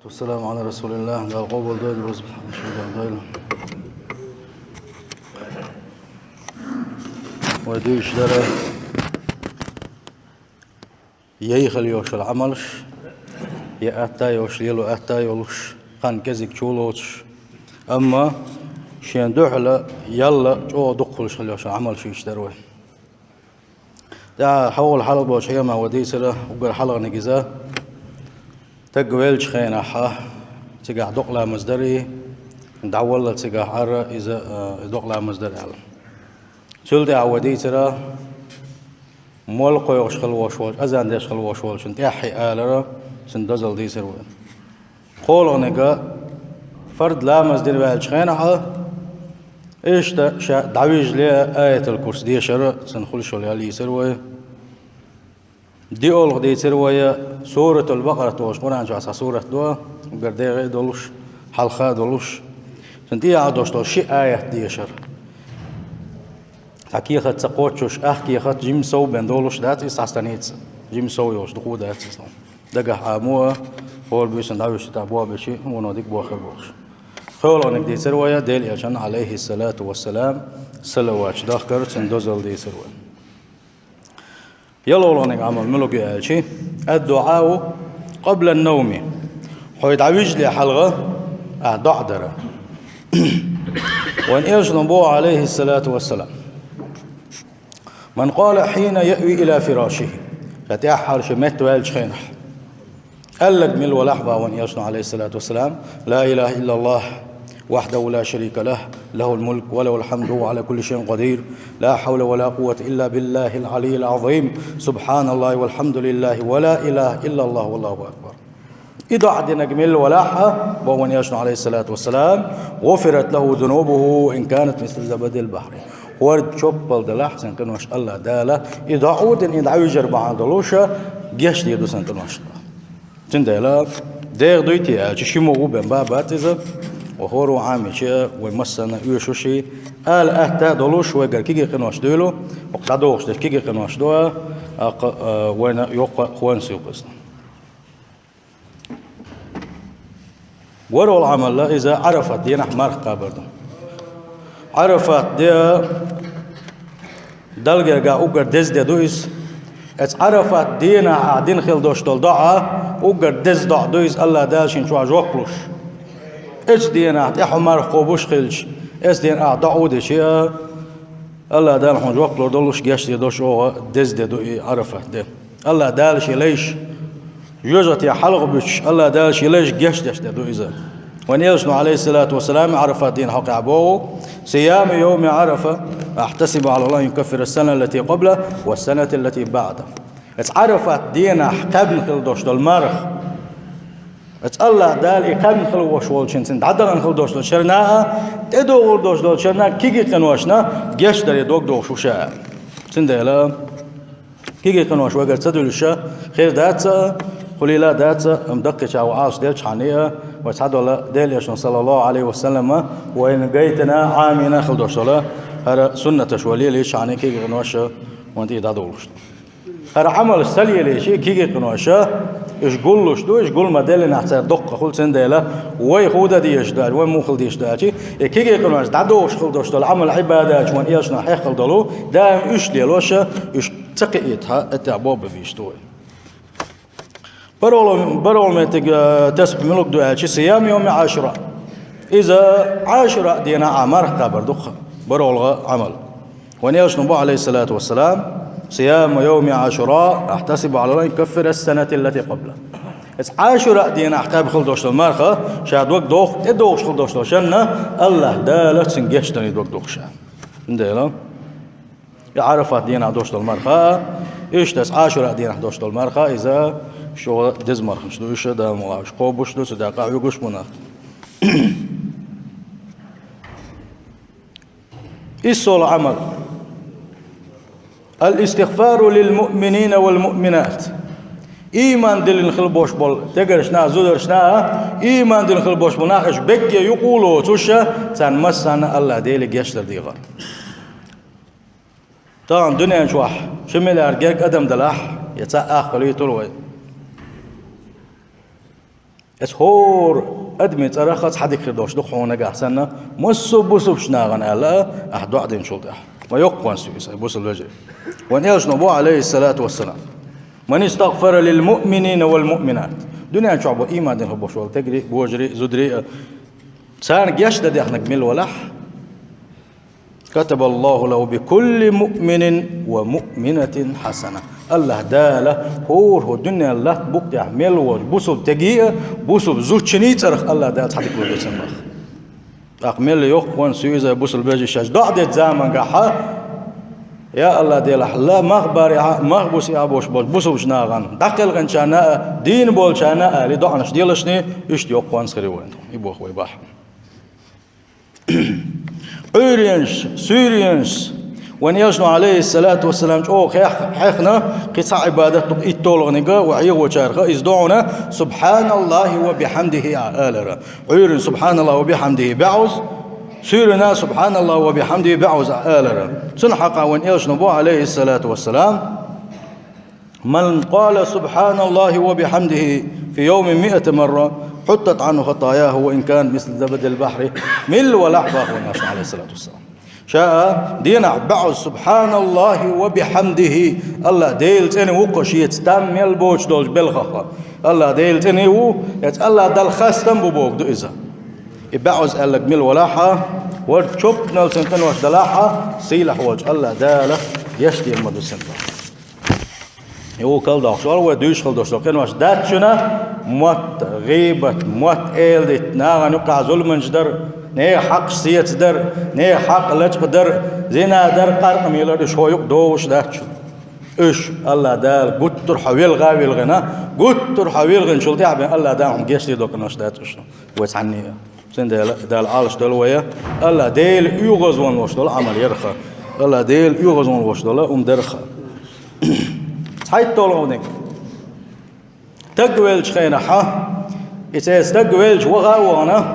والسلام على رسول الله قال قبل دايل رزق دايل وديش دره يخل يوش العملش يأتى يوش يلو أتى يولش خان كزيك شولوش أما شين دحلة يلا جو دخلش خليوش العمل شو يشتروه ده حول حلقة بوش هي ما ودي سلا وقال حلقة نجزاه تقبلش خينا حا تجاه دقلا مصدري دعولا تجاه حر إذا دقلا مصدري على شلت عودي ترى ملقي يشخل وشوال أزان يشخل وشوال شنت يحي آلرا شنت دزل دي سروي قولوا نجا فرد لا مصدري بعد خينا حا إيش تا دعويج لي آية الكرسي دي شر سنخلش ولا لي سروي دي أول دي سروي سورة البقرة توش قرآن جالس سورة دوا وقردي غير دولش حلقة دولش سنتي عادوش دول شيء آية دي شر حكي خد سقوتش أحكي خد جيم سو بين دولش دات إستعستانيت جيم سو يوش دقود دات إستعم دقة عموه هو بيسند عاوش تابوا بشيء ونوديك بوخر بوش خلوا نك دي سروي ديل عشان عليه الصلاة والسلام صلوات دخر سندوزل دي سروي يلا ولونك عمل ملوك شيء الدعاء قبل النوم حيث عويج لي حلقة دعدرة وإن يجنبو عليه الصلاة والسلام من قال حين يأوي إلى فراشه فتيحر شمت والشخينح قال لك مل ولحظة وإن يجنب عليه الصلاة والسلام لا إله إلا الله وحده لا شريك له له الملك وله الحمد وهو على كل شيء قدير لا حول ولا قوة إلا بالله العلي العظيم سبحان الله والحمد لله ولا إله إلا الله والله أكبر إذا عدنا جميل ولاحة وهو يشنو عليه الصلاة والسلام غفرت له ذنوبه إن كانت مثل زبد البحر ورد شوبل دلاح سنكن وش الله داله إذا عود إذا عيجر بعد دلوشة جيش يدو سنكن وش تندلا دير دويتي أشيمو بن بابات إذا وهو عامل شيء ومسنا يوشوشي قال أهتا دلوش وقال كيجي قنوش دولو وقتادوش ده كيجي قنوش دوا وين يوقع خوان سيوقسنا ورو العمل لا إذا عرفت دينا حمار قابردو عرفت دي دلقا قا أقر دز دي دويس ات عرفت دينا عدين خيل دوش دول دعا أقر دز دع دويس الله داشين شو عجوكلوش إيش دينا تحمر خوبوش خلش إيش دينا دعودي شيء الله دال حن جوكلو دولش جاش دي دوش أو دز دي دو عرفه ده الله دالش ليش يوجد يا حلق بش الله دالش ليش جاش دي دو إذا ونيلشنا عليه الصلاة والسلام عرفة دين حق عبوه صيام يوم عرفة أحتسب على الله يكفر السنة التي قبله والسنة التي بعده عرفت دينا قبل خل دوش دول مرخ الله دال إقام خلو وشوال شنسن عدل خلو دوش دول شرناها تدور دوش دول شرنا كيجي قنواشنا جيش داري دوق دوش وشاء سندلا كيجي قنواش وقال تدل الشاء خير داتsa قولي لا داتsa مدقش أو عاش ديل شحانية وسعد الله ديل يشن صلى الله عليه وسلم وإن جيتنا عامنا خلو دوش دول هذا سنة شوالية ليش عني كيجي قنواش وانتي دادولش هذا عمل السلية ليش كيجي قنواشا إيش قولوش دو إيش قول مدل نحتاج دقة خل سندلا وي خودا ديش دال وي مو خل ديش دال شيء كيجي قنواش دادوش خل دوش دال عمل عبادات وان إيش نحيخ خل دلو دائم إيش ديلوشا إيش تقيتها التعبوب بيشتوي برول متج تسب ملوك دو شيء صيام يوم عاشوراء إذا عاشوراء دينا عمر قبر دخ برول عمل وان إيش نبو عليه الصلاة والسلام صيام يوم عاشوراء احتسب على الله يكفر السنة التي قبله عاشوراء دينا أحقاب خلدوش المرخة شاد وقت دوخ تدوش خلدوش لشنا الله دالت سنجيش تاني دوق دوخ نديلا عرفت دينا دوش المرخة إيش تس عاشوراء دينا دوش المرخة إذا شو دز مرخة شدو إيش دا ملاش قوبوش دو سداقا يقوش مناخ إيسو العمل الاستغفار للمؤمنين والمؤمنات إيمان دل نخلبوش بول تقرشنا زودرشنا إيمان دل نخلبوش بول ناقش بكي يقولوا توشا تان مسانا الله ديلي يشتر ديغا طبعا دنيا نشوح شمال أرجاك أدم دلاح يتساق آخر لي طلوة اس هور ادمي ترخص حدك خدوش دخونا قحسنا مصب بصبش ناغن الا احد وعدين شلطح ويقوان سويسا بص الوجه وان يجنبوا عليه الصلاة والسلام من استغفر للمؤمنين والمؤمنات دنيا شعب ايمان دين هبوش تجري بوجري زدري سان يشد دي احنا جميل ولح كتب الله له بكل مؤمن ومؤمنة حسنة الله داله هو الدنيا الله بوك يعمل وبوسب تجيه بوسب زوجني ترخ الله دال حدك له سنبخ أقمل يقوان سويزا بوسل بيجي شاش ضعدت زمان قحا يا الله ديله لا مخبر مخبوس يا بوش بوسب شناغان دقل غنشانا دين بول شانا لدعنش ديلشني يشت يقوان سري وين يبوخ ويباح عرينش سورينش وان يجنو عليه الصلاة والسلام او حيخنا قصة عبادة إيطولغنقا وعيغ وشارخا إزدعونا سبحان الله وبحمده آلرا عيرن سبحان الله وبحمده بعوز سورنا سبحان الله وبحمده بعوز آلرا سنحقا وان يجنو عليه الصلاة والسلام من قال سبحان الله وبحمده في يوم 100 مرة حطت عنه خطاياه وإن كان مثل زبد البحر مل ولحظة ونشأ عليه الصلاة والسلام شاء دينا بعض سبحان الله وبحمده الله ديل تاني وقش يتستم يلبوش دولش بالخخة الله ديل تاني يت الله دل خستم ببوك دو إذا بعض قال لك مل ولحظة ورشوب نلسن تنوش دلاحة سيلح وجه الله دالة يشتي المدو سنبا يو كل داخل ودوش خل دوش لكن واش داتشنا موت غيبة موت إيلدت ناغا نقع ظلم جدر نه حق سيت در نه حق لجق در زنا در قرق ميلر شويق دوش داتش اش الله دال قطر حويل غاويل غنا قطر حويل غن شلتي عبين الله داهم جيشتي دوكناش داتش ويتعني سن دال عالش دل ويا الله ديل يغزون وش دل عمل يرخى الله ديل يغزون وش دل درخى هاي طولونك تقويلش خينا حا يتاس تقويلش وغاوانا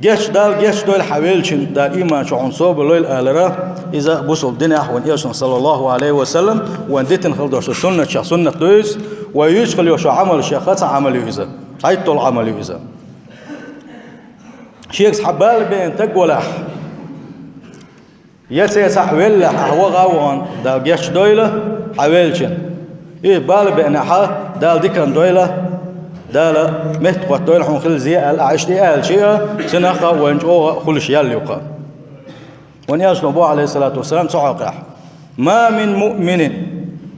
جيش دول حويلشن دال إيمان شعون صوب الليل آلرا إذا بوصل الدنيا وان إيشن صلى الله عليه وسلم وان ديتن خلدوش السنة شا سنة دويس ويشخل يوشو عمل شاخات عمل يوزا هاي طول عمل يوزا شيخ حبال بين تقوله يتاس حويلح وغاوان دال جيش دويله حويلشن إيه بال بأنها دال دكان دويلة دال مهت دويلة حون خل زي العشتي شيء سنخا وانجو خل شيء اللي يقال ونياش نبوه عليه الصلاة والسلام صحاقح ما من مؤمن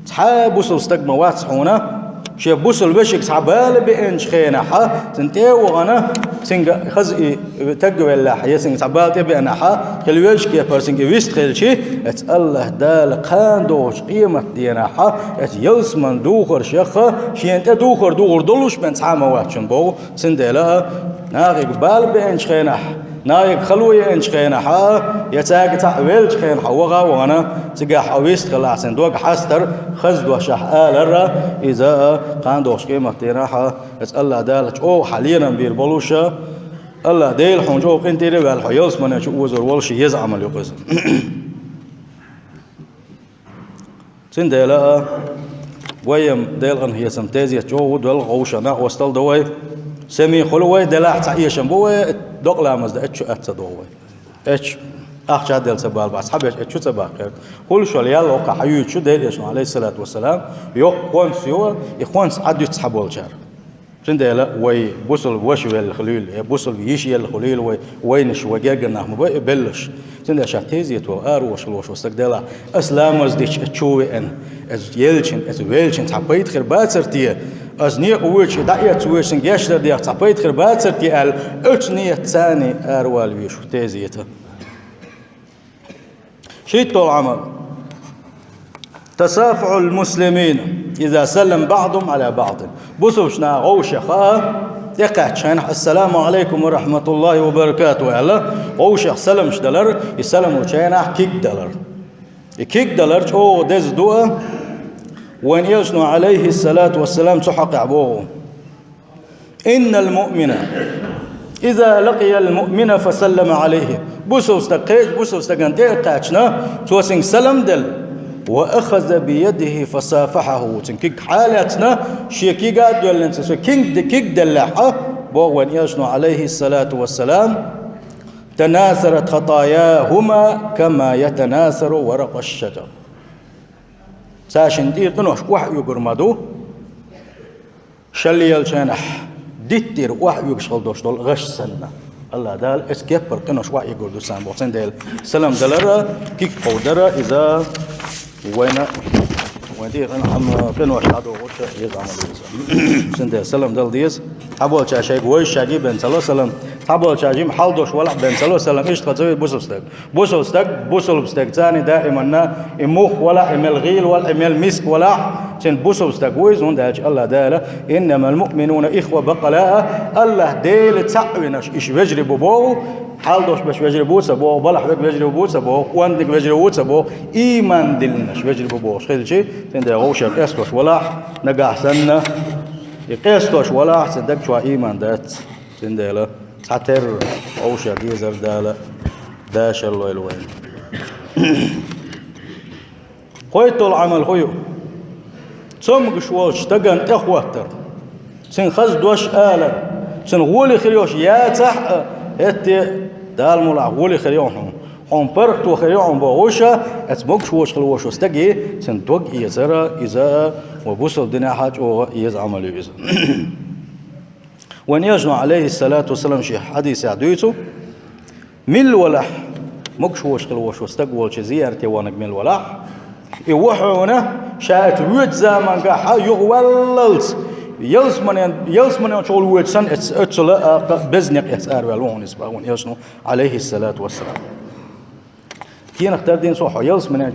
صحاب بوصل استقم واتحونا شيء بوصل بشك صحبال بإنش خينا حا سنتي وغنا سنج خزء تجوا الله يا سنج صحبال تبي أنا حا خلويش كي برسنج ويست خل شيء الله دال قان دوش قيمة دينا حا يلس من دوخر شخة شيء أنت دوخر دولش من صحام واتشن بو سندلا ناقق بال بإنش خينا نايك خلوية إنش خينا حا يتاق تعويلش خين حوغا وانا تقا حويست خلاصن دوق حاستر خزد وشح آلر إذا قان دوش قيمة دينا حا الله دالك أو حاليا بير بلوشا الله ديل حنجو قنتيري والحو يلس من يشو وزر والشي يزعمل يقز سن ديلا ويم ديل أن هي سمتازية جو دول غوشنا وستل دوي سمي خلوي دلاح تعيشن بوي دوق لامز ده اتشو اتسدوي اتش اخشى دل سبال بس حبيش اتشو سباخر كل شو ليال وقع حيو شو ديل يشنو عليه الصلاة والسلام يقون سيوا يخون عدو يتسحبوا الشهر شن ديلا وي بوصل وشو الخليل بوصل يشي الخليل وين شو جاجنا بلش شن ده شاتيزيت وار وش استقدلا اسلام وزديش اتشوي ان از يلشن از ويلشن تحبيت خير باترتيه از نيق ويش دعيت ويشن جاشر ديا تحبيت خير باترتيه ال اتنيه ثاني اروال ويشو تيزيته شيء طول عمل تسافع المسلمين إذا سلم بعضهم على بعض بوسوشنا غوشخا يقع شان السلام عليكم ورحمة الله وبركاته على غوشخ سلمش دلر يسلم وشان كيك دلر كيك دلر شو دز دوا وين يجنو عليه الصلاة والسلام سحق عبوه إن المؤمن إذا لقي المؤمن فسلم عليه بوسوس تقيج بوسوس تقنتي قاتشنا توسين سلم دل وأخذ بيده فصافحه تنكيك حالتنا شيكي قاد يولنس كيك دلحة بوغن يشنو عليه الصلاة والسلام تناثرت خطاياهما كما يتناثر ورق الشجر ساشن دي قنوش وحي يقرمدو شلي يلشانح ديتير وحي يقشغل دوشتول غش سنة الله دال اسكيبر قنوش وحي يقردو سان بوغسين ديل سلام دلرا كيك قودرا إذا وين دي قنوش عدو غوشة يزعمل سنديل سلام دل ديز حبول شاشيك ويش شاقي بن صلى الله عليه وسلم حبول شاجيم حالدوش ولا بن صلى الله عليه وسلم ايش تخزوي بوسل بستك ثاني دائما اموخ ولا امل ولا امل مسك ولا تن بوسل بستك ويز ونداج الله داله انما المؤمنون اخوه بقلاء الله ديل تعوينش ايش بيجربوا بو حالدوش باش بيجربوا سبو بلح بيجربوا سبو واندك بيجربوا سبو ايمان دلنش بيجربوا بو خيل شيء تن ده غوشه قسوش ولا نجا حسن يقيستوش ولا أحسن دك شو إيمان دات سندلا حتر أو شقي زردالة داش الله الوين خويتو العمل خويو ثم قشوش تجن إخوتر سن خز دوش آلة سن غولي خريوش يا تح هتي دال مولع غولي خريوهم هم برتو خريوهم بوشة أتموك شوش خلوش استجي سن توج يزرا إذا وبوصل دنا حاج أو يزعمل يز وأن يجمع عليه الصلاة والسلام شيء حديث عديته مل ولح مكشوش خلوش واستقبل شزيرتي وانك مل ولح يوحونه شاءت ويد زمان قاح يغوللت يلسمن شغل ويد سن اتسلا بزنق يسار والون يسبون يجمع عليه الصلاة والسلام كي نختار دين صح يلسمن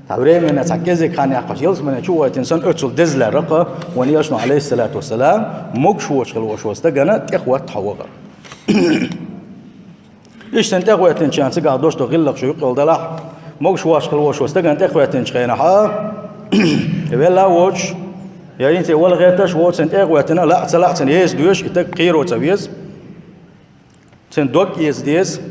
تعبرين من تعكزك خاني عقش يلسمن شو إنسان اتسل دزل رقة وأن يجمع عليه الصلاة والسلام مكشوش خلوش واستجنا إخوة حوغر إيش تنتقوا تنشان سجع دوش تغلق شو يقول دلح مكشوش خلوش واستجنا إخوة تنشخينا ها يبلا وش يعني أنت ولا غير تش وش تنتقوا تنا لا تلاعتن يس دوش يتقيروا تبيز تندق يس ديس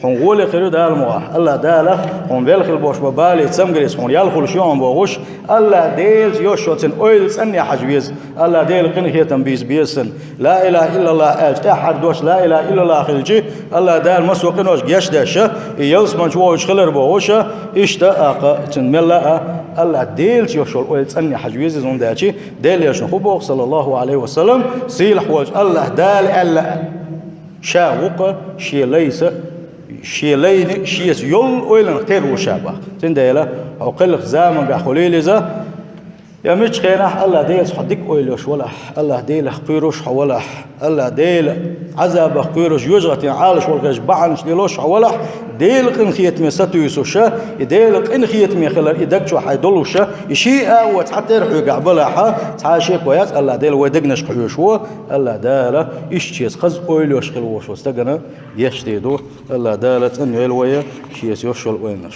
هنقول خير ده الموح الله داله هم بيلخل بوش ببالي تسمجريس هم يالخل شيء بوش الله ديل يوشوتن أويلز أني حجويز الله ديل قن هي تنبيز بيسن لا إله إلا الله أج أحد دوش لا إله إلا الله خلجي الله دال مسوقين وش جيش داشة يلس من شوش خلر بوشة إشتاق تنملا الله ديل يوشول أويلز أني حجويز هم داشي ديل يشنخبوه صلى الله عليه وسلم سيل حوج الله دال ألا شاوق شيء ليس شيلين شيس يول ويلن خير وشابه تنديلا أو قل زمان قخليل إذا يا مش خيره الله ديل صدق ويلوش ولا الله ديل خيروش ولا الله ديل عذاب خيروش يجرت عالش والغش بعنش ديلوش ولا ديل قن خيت من ستويسوشة ديل قن خيت من خلال إدك شو حيدلوشة شيء وتحتر حق بلاحة تعاشي كويس الله ديل ودقنش خيوشوا الله داله إيش شيء خز ويلوش خلوش واستجنا يشتيدو الله دالت إنه يلويه شيء يوشل وينش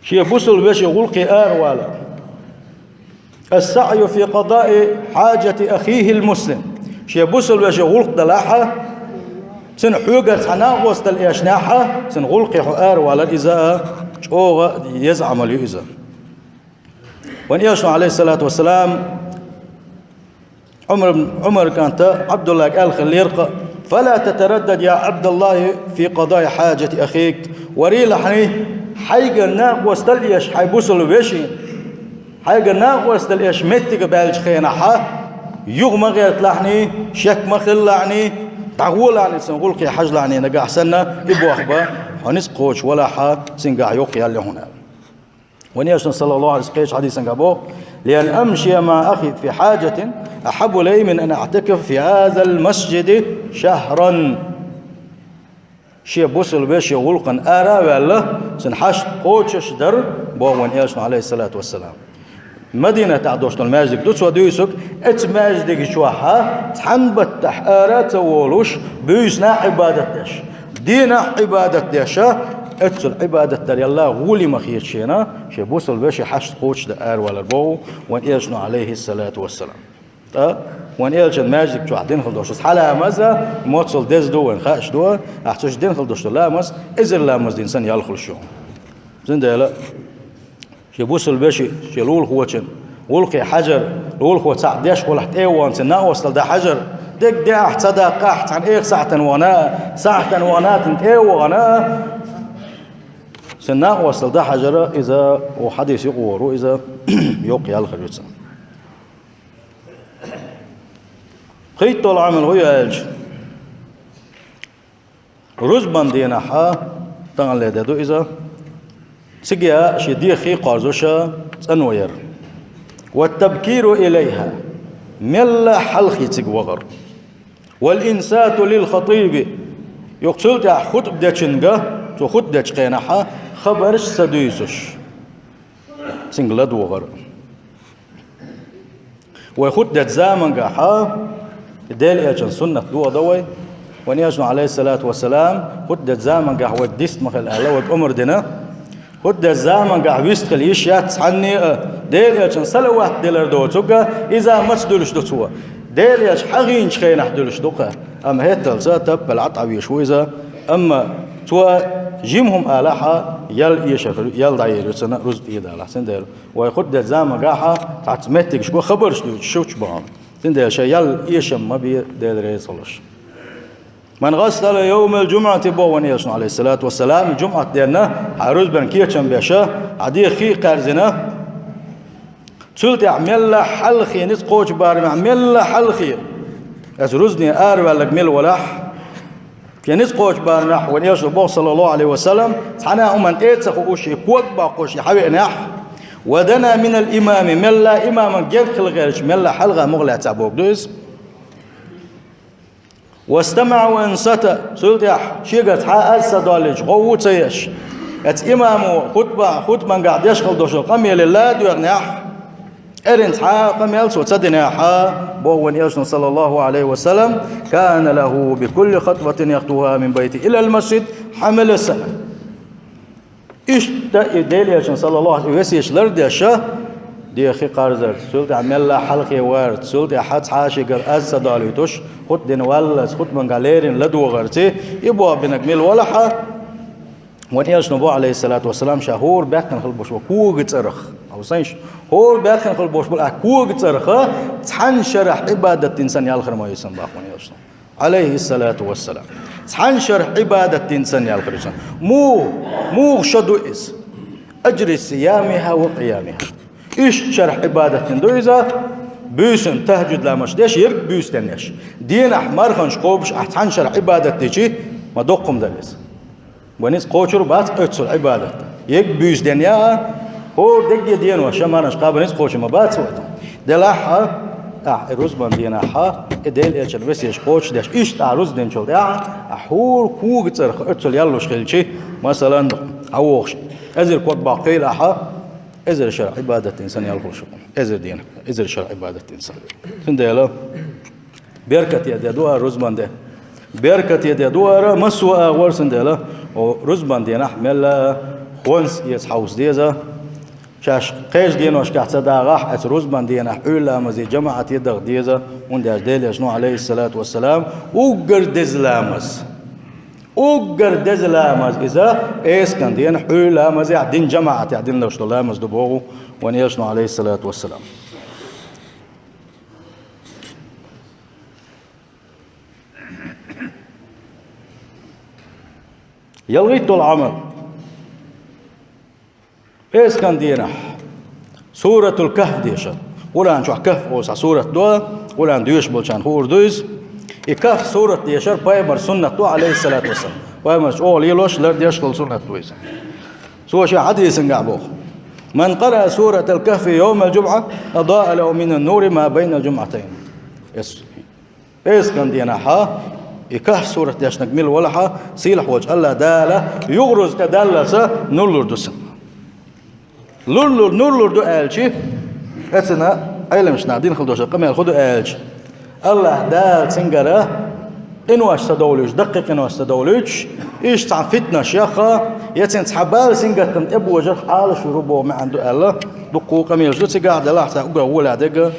شيء بوصل باش يغلق ولا السعي في قضاء حاجة أخيه المسلم شيء بوصل باش يغلق دلاحة سن حوجة حنا وسط الإشناحة سن غلق حار ولا إذا شو يزعم اليوزا وأن يشنو عليه الصلاة والسلام عمر كانت عبد الله قال خليرق فلا تتردد يا عبد الله في قضاء حاجة أخيك وري لحني حيجا ناق وستليش حيبوصل بيشي حيجا ناق وستليش متك بالج خينحة يغمى غير لحني شك مخل لعني تعول لعني سنقول قي حج لعني نقع سنة إبو أخبا ونس قوش ولا حا سنقع يوقي اللي هنا ونيشن صلى الله عليه وسلم حديث سنقابو لأن أمشي مع أخي في حاجة أحب لي من أن أعتكف في هذا المسجد شهرا شيء بوصل بيش يغلقن أرى ولا سنحش قوتش در بوغن إيشن عليه الصلاة والسلام مدينة تعدوشت الماجدك دوتس وديوسك ات ماجدك شوحا تحنبت تحقارات وولوش بيسنا عبادتش دينا عبادتش اتس العبادة تري الله غولي مخيت شينا شي بوصل بيش حش قوتش در ولا بو وإيشن عليه الصلاة والسلام وان إلشن ماجد شو عدين خل دوش حلا مزا موصل دز دو وان خاش دو أحتاج دين خل دوش لا مز إزر لا مز إنسان يالخل شو زين لا شبوس البشي شلول خوتشن ولقي حجر لول خو تعديش ولا حتيوان سنا وصل ده حجر دك دي احتدى قحت عن إيه ساعة وانا تنتيوانا سنا وصل ده حجر إذا وحديث يقورو إذا يوقي الخريطة قيت العمل هو يالج رزبان دينا حا تنغل لديدو إذا سجيا شديخي قارزوشا تنوير والتبكير إليها ملا حلخي تقوغر والإنسات للخطيب يقتل خطب داتشنغا تو خط داتش قيناحا خبرش سدويسوش سنجلد وغر ويخط دات زامنغا حا ديل اجن سنة دوا دوي ونيجن عليه الصلاة والسلام خط دات زامنغا هو الدست مخل أهلا أمر دينا خط دات زامنغا ويستخل يشيات عني ديل اجن سلوات ديلر دوتوغا إذا ما تدولش دوتوا ديل اج حغين شخينح دولش دوقا أما هيتل ساتب بالعطعوية شويزا أما تو جيمهم آلحة يل يشفر يل داير سنة رزق إيدا لحسن دير ويخد زام جاحة تعتمتك شو خبرش دو شوش بعام سن دير شيء يل يشم ما بي دير يصلش من غسل يوم الجمعة بوان يشن عليه الصلاة والسلام الجمعة ديرنا عروز بن كيتشن بيشا عدي خي قرزنا سلت يعمل حلخي نس قوش بار يعمل حلخي از رزني ولا مل ولح كنيس قوش بارنح ونيش البو صلى الله عليه وسلم حنا أمن إيتسخ وشي كوك باقوش يحوي نح ودنا من الإمام ملا إمام جيك الغيرش ملا حلقة مغلى تعبوك دوز واستمع وانستا سلت يح شيقت حا السدالج غوتيش ات إمامو خطبة قاعد يشغل دوشو قمي لله دوغنح أرنت حا قميل سوتدنا حا بوون يشن صلى الله عليه وسلم كان له بكل خطوة يخطوها من بيته إلى المسجد حمل سنة إيش تأديل يشن صلى الله عليه وسلم يشلر ديشة دي أخي قارزر سلت عمل له حلقي وارد سلت حد حاشي قر أزد عليتوش خد دين والس خد من قاليرين لدو غرتي يبوا بنكمل ولا حا ونيش نبو عليه الصلاة والسلام شهور بيكن خلبوش وكوغ ترخ أو سينش هور بيكن خلبوش بل أكوغ ترخ تحنشرح عبادة إنسان يالخر ما يسمى ونيش عليه الصلاة والسلام تحنشرح عبادة إنسان يالخر يسمى مو شدو إس أجر صيامها وقيامها إيش شرح عبادة دويزا بيسن تهجد لامش ديش يرك بيستنيش دين أحمر خنش قوبش أحتحنشرح عبادة تيجي ما دوقم دلس ونيس قوشر بات أتصل عبادة يك بيس دنيا هو دق دين وشمارنش قابل نيس قوش ما بات سويتهم دلها رزبان دينا حا إديل إيش بس يش قوش داش إيش تعرض دين شو ده أحور كوج ترخ أتصل يالوش خلشي مثلا عوش أزر قط باقي لها أزر شرع عبادة إنسان يالخل شو أزر دين أزر شرع عبادة إنسان تنديلا بركة يا دوار رزبان ده بركة يا دوار مسوا ورسن ديلا ورزبان دينا حمل خونس يسحوس ديزا شاش قيش دين وش كحت داغح أت رزبان دينا حولا مزي جماعة يدغ ديزا ونداش ديل شنو عليه الصلاة والسلام وقر دزلامس إذا إيش كان دين حولا مزي عدين جماعة عدين لوش لامس دبوغو ونيشنو عليه الصلاة والسلام يلغيت العمل إيش كان دينا سورة الكهف ديشا ولا نشوح كهف أوسع سورة دوا ولا نديش بولشان هور دوز الكهف سورة ديشا بايبر سنة دوا عليه الصلاة والسلام بايبر أول يلوش لر ديشكل سنة دوز سوى شيء حديث نقعبوه من قرأ سورة الكهف يوم الجمعة أضاء له من النور ما بين الجمعتين إيش كان دينا حا الكهف سورة ديش نكمل ولا حا سيلح وجه الله دالة يغرز تدلسة نولر دوسن نولر دو ألشي أتنا أيلمش نعدين خلدوش قمي خدو ألش الله دال سنجرة إنو أشتدولوش دقيق إنو أشتدولوش إيش تعن فتنة شيخة يتن تحبال سنجرة تنتبو وجر حال شروبو ما عنده الله دقو قمي جدو تقاعد الله حتى أقرأ ولا دقة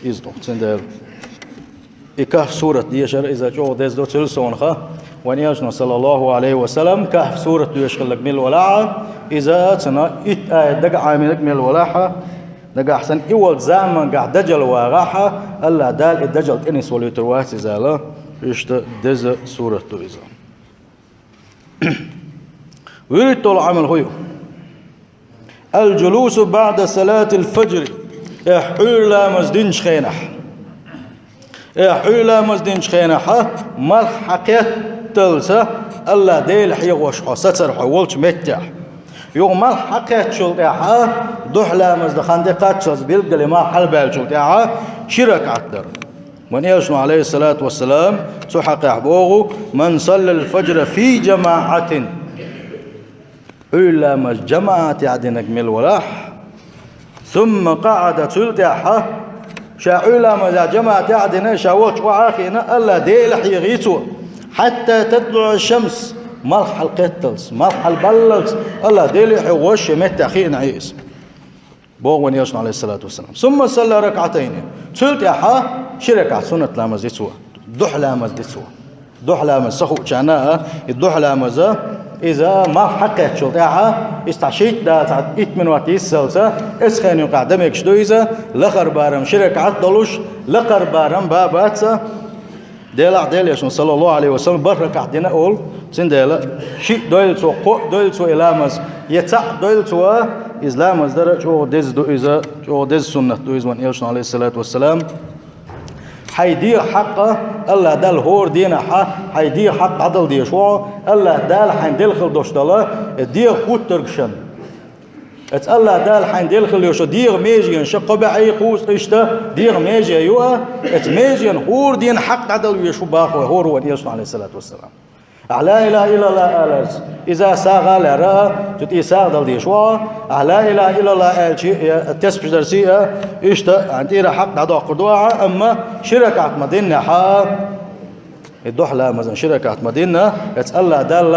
إزدو تندل كهف سورة ديشر إذا جو ديز دو تلسون خا ونياجنا صلى الله عليه وسلم كهف سورة ديشر لك من الولاعة إذا تنا دقع عاملك من الولاحة دقع أحسن إول زمن قاعد دجل وراحة ألا دال الدجل تنس وليتروات إذا لا إشت ديز سورة دو إذا ويريد طول عمل هو الجلوس بعد صلاة الفجر إحولا مزدين شخينح إحولا مزدين شخينح ملحقيت تلسة الله ديل حيغوش ستر حولش متح يوم ملحقيت شلطيحة دحلا مزد خندقات شلز بيلقى لما حلبال شلطيحة شرك عدر من يشنو عليه الصلاة والسلام سحق يحبوغو من صلى الفجر في جماعة إلا ما الجماعة عدنك من الولاح ثم قعد تلتحة شاعولا ما جماعة عدنا شاوش وعاخينا ألا ديل حيغيتو حتى تطلع الشمس ملح القتلس ملح البللس ألا ديل حيوش متأخين عيس بوغ يشنو عليه الصلاة والسلام ثم صلى ركعتين تلتحة شركة سنة لامز ديتسوا دح لامز ديتسوا دح لامز سخو كانها الدح لامز إذا ما حقت شلطيحة استعشيت دا تعديت من وقت السلسة اسخن يقع دمك شدو إذا لخر بارم شرك عدلوش لخر بارم باباتسا ديل يشن صلى الله عليه وسلم برك عدنا أول سن ديلا شيء دويلتو إلامز يتع دويلتو إسلامز درج أو دز دو إذا أو دز سنة دو إذا من يشن عليه الصلاة والسلام حيدي حقه الله دال هور دينا حق حيدي حق عدل دي شو الله دال حندل خل دوش دلا دي خود تركشن ات الله دال حندل خل يوش دي ميجين شق بعي قوس قشته دي ميجي يوا ات ميجين هور دين حق عدل يشو باخو هور ونيش عليه الصلاه والسلام لا اله الا الله الز اذا ساغ لرا تي ساغ دل دي شو لا اله الا الله الشي التسبيح درسيه اشتا عندي حق عدو قدوعه اما شركه مدينه حق الدحله مثلا شركه مدينه الله دل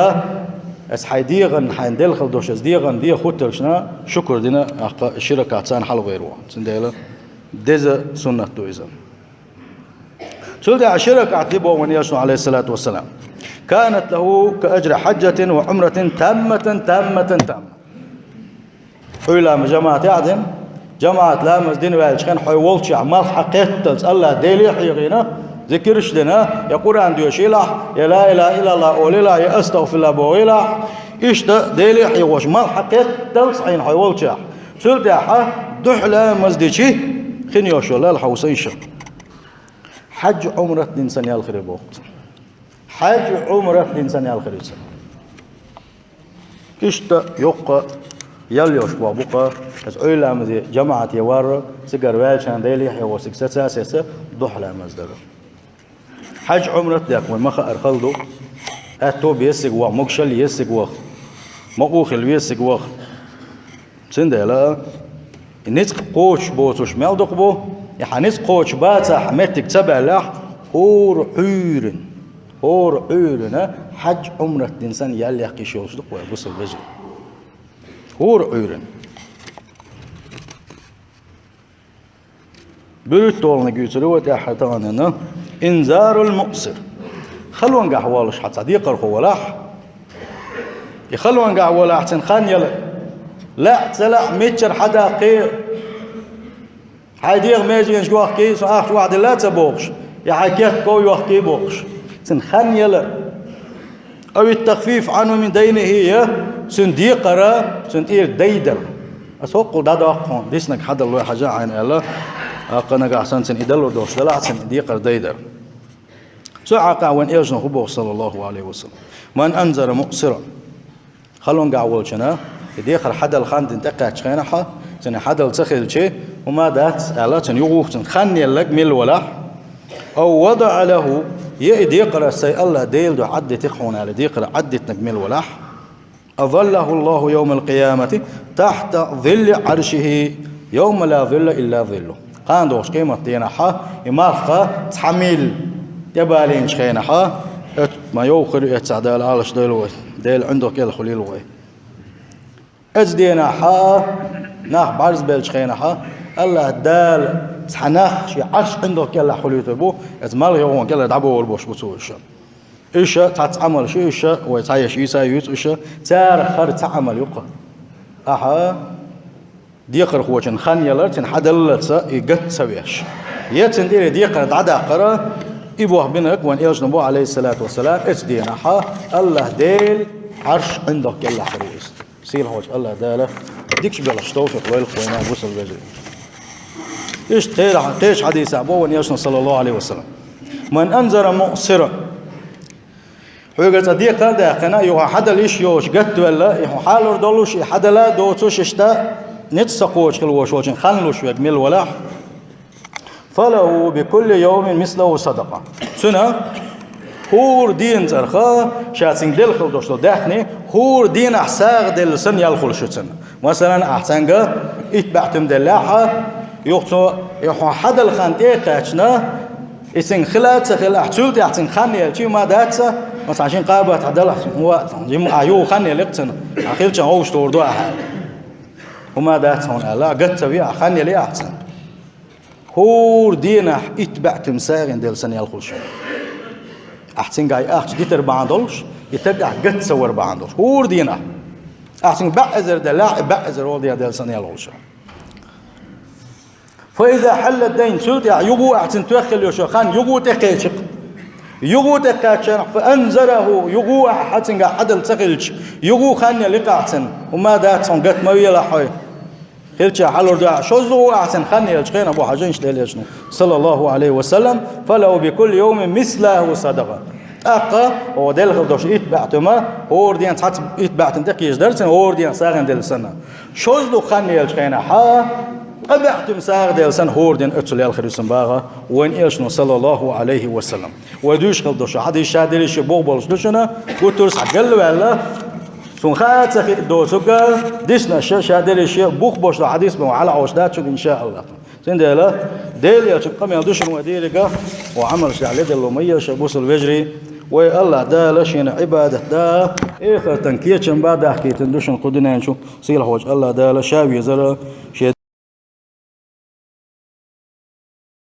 اس حيديغن حندل خل دوش ديغن دي خوترشنا شكر دينا شركه سان حل غيروا سنديله دز سنه تو اذا سلطة شركه عتبه ونيش عليه الصلاه والسلام كانت له كأجر حجة وعمرة تامة حيلا جماعة عدن جماعة لامز دين والشخن حيولش عمال حقيقة الله ديلي حيغينا ذكرش دنا يقول عنده شيلح يا لا إله إلا الله أوليلا يا أستغفر الله بويلا إيش ده ديلي حيوش مال حقيقة صحين حيولش سلطة دحلا مزدشي خن يوشو لا الحوسيش حج عمرة إنسان يالخرب وقت حج عمرة إنسان يالخرب إشتا يقى يليوش وابقى أسئلة مزي جماعة يوار سجر والشان ديلي حيو سكسة سيسة ضحلة مزدر حج عمرة داك والمخا أرخلدو أتوب يسق وق مكشل يسق وق مقوخل يسق وق سنده لا نسق قوش بوتوش مالدق بو يحنسق قوش باتا حمتك تبع لح هور عيرن حج عمرة إنسان يلي يحكي شو صدق ويبص البجر هور عيرن بيتولنا جيتروا تحتاننا إنذار المؤسر خلون قحوالش حتى ديقر خولاح يخلون قحولاح تنخان يلا لا تلا متر حدا قير حديق ماجي نشوح كيس وآخر واحد لا تبوغش يحكيك كوي وحكي بوغش سنخان يلا أو التخفيف عنه من دينه هي سنديقرا سندير ديدر أسوق دادا أقون ديسنك حدا الله حاجة عين الله أقنا قاعسان سن إدلو دوش دلع سن ديقر ديدر سعى قاون إيجن خبوه صلى الله عليه وسلم من أنذر مؤسرا خلون قاول شنا ديقر حدا الخان تنتقع شخينحا سن حدا التخيل شيء وما دات على سن يغوح سن خان يلك مل ولا أو وضع له يقرأ سي الله ديل دو عد تخون على يقرأ عد تكمل ولاح أظله الله يوم القيامة تحت ظل عرشه يوم لا ظل إلا ظله قان دوش قيمة دينحا إمارخا تحميل يبالين شخينحا ما يوخر يتسعدال عالش ديل عندك يلا خليل وغي دينحا ناخ بعرز بيل شخينحا الله دال سحناخ شي عرش عنده كلا حليته بو ازمال يوم كلا دعبو والبوش بتوش إيش تعمل شيء إيش وتعيش يسايوت إيش تار خر تعمل يقى أها ديقر خوجن خان يلرتن حدلت يقت سويش يتندير ديقر عدا قرا يبوه بينك وان إيش نبو عليه الصلاة والسلام اتدين أها الله ديل عرش عندك كلا حريص سيل هوج الله داله ديكش بلاش توفيق ويلقونا بوصل بجري إيش تيش حديث أبو وان إيش صلى الله عليه وسلم من أنذر مؤسرا حوجة ديقر ده قنا يو حدا ليش يوش قت ولا يو حالور دولوش حدا لا دوتوش اشتا نتسقوش خلوش وجن خلوش يجمل ولا فله بكل يوم مثله صدقة سنة هور دين ترخا شاتين دل خلوش داخني هور دين أحساغ دل سن يالخل شتن مثلا أحسنجا اتبعتم دلاحة يوتو يو حدا الخانتي قاتنا إسن خلات سخل أحتولت أحسن خاني يلشي ما داتسا مثلا عشان قابة تعدل هو جم أيو خاني لقتنا أخير كان هو شتوردو أحد وما داتهم لا قد سوي خاني لي أحسن هور دينا اتبع تمساغن ديل سن يالخلش أحسن جاي أحش ديتر بعندولش يتبع قد سور بعندولش هور دينا أحسن بعزر دلاع بعزر ودي ديل سن يالخلش فإذا حل الدين سلت يجو أحسن توخل يشخان يجو تقيشق يجو تقاشن فأنزره يجو أحسن حدل تقلش يجو خان لقاعتن وما دات صنقت ما ويلا حي خلش حلور دع شوزو أحسن خان يلشقين أبو حجين شليلشنو صلى الله عليه وسلم فلو بكل يوم مثله صدقة أقا ودل خدوش إتبعتما أورديان تحت إتبعتن تقيش درسن أورديان ساغن دل سنة شوزو خان يلشقين حا قبعتم ساغ ديل سن هوردين اتسل الخير سنباغا وين ايشنو صلى الله عليه وسلم ودوش خلدوش حدي شادري شبوغ بولش دوشنا وترس حقل ولا سون خات سخي دوسوكا ديسنا شادري شبوغ بوش حديث مو على عوشدات ان شاء الله سين ديلا ديل يا قام يدوش وديلك وعمل شعلي دلو ميه شبوس الوجري والله دا لشين عباده دا اخر تنكيتشن بعد حكيت دوشن قدنا نشوف سيل حوج الله دا لشاوي زرا